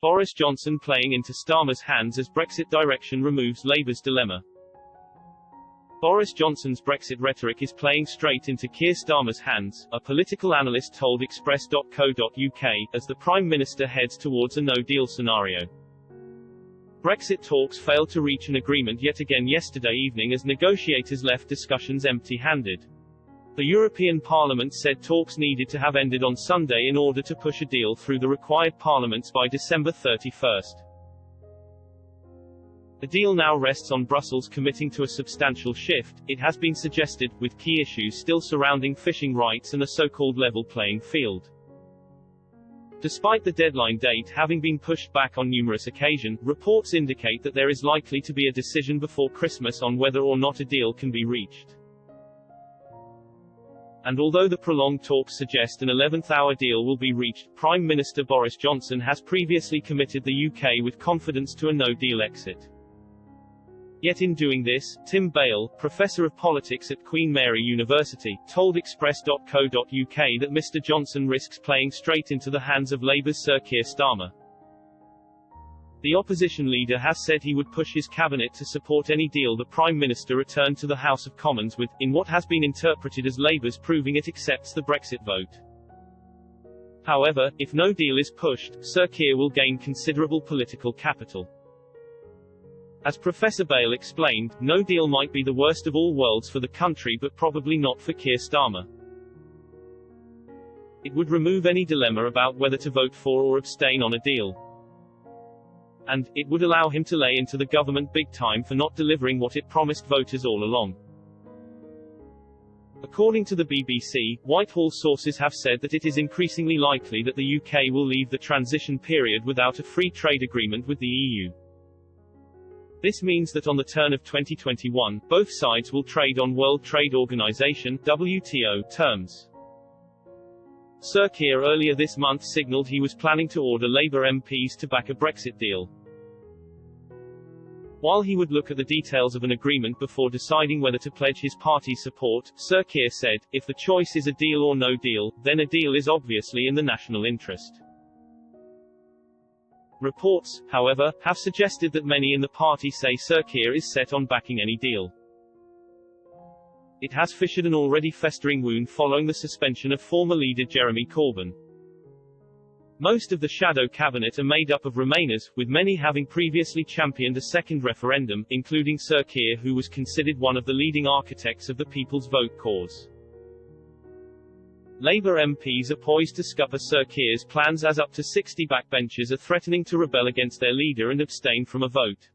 Boris Johnson playing into Starmer's hands as Brexit direction removes Labour's dilemma. Boris Johnson's Brexit rhetoric is playing straight into Keir Starmer's hands, a political analyst told Express.co.uk, as the Prime Minister heads towards a no-deal scenario. Brexit talks failed to reach an agreement yet again yesterday evening as negotiators left discussions empty-handed. The European Parliament said talks needed to have ended on Sunday in order to push a deal through the required parliaments by December 31. The deal now rests on Brussels committing to a substantial shift, it has been suggested, with key issues still surrounding fishing rights and a so-called level playing field. Despite the deadline date having been pushed back on numerous occasions, reports indicate that there is likely to be a decision before Christmas on whether or not a deal can be reached. And although the prolonged talks suggest an 11th-hour deal will be reached, Prime Minister Boris Johnson has previously committed the UK with confidence to a no-deal exit. Yet in doing this, Tim Bale, Professor of Politics at Queen Mary University, told Express.co.uk that Mr Johnson risks playing straight into the hands of Labour's Sir Keir Starmer. The opposition leader has said he would push his cabinet to support any deal the Prime Minister returned to the House of Commons with, in what has been interpreted as Labour's proving it accepts the Brexit vote. However, if no deal is pushed, Sir Keir will gain considerable political capital. As Professor Bale explained, no deal might be the worst of all worlds for the country but probably not for Keir Starmer. It would remove any dilemma about whether to vote for or abstain on a deal. And it would allow him to lay into the government big time for not delivering what it promised voters all along. According to the BBC, Whitehall sources have said that it is increasingly likely that the UK will leave the transition period without a free trade agreement with the EU. This means that on the turn of 2021, both sides will trade on World Trade Organization (WTO) terms. Sir Keir earlier this month signalled he was planning to order Labour MPs to back a Brexit deal. While he would look at the details of an agreement before deciding whether to pledge his party's support, Sir Keir said, if the choice is a deal or no deal, then a deal is obviously in the national interest. Reports, however, have suggested that many in the party say Sir Keir is set on backing any deal. It has fissured an already festering wound following the suspension of former leader Jeremy Corbyn. Most of the shadow cabinet are made up of Remainers, with many having previously championed a second referendum, including Sir Keir, who was considered one of the leading architects of the People's Vote cause. Labour MPs are poised to scupper Sir Keir's plans as up to 60 backbenchers are threatening to rebel against their leader and abstain from a vote.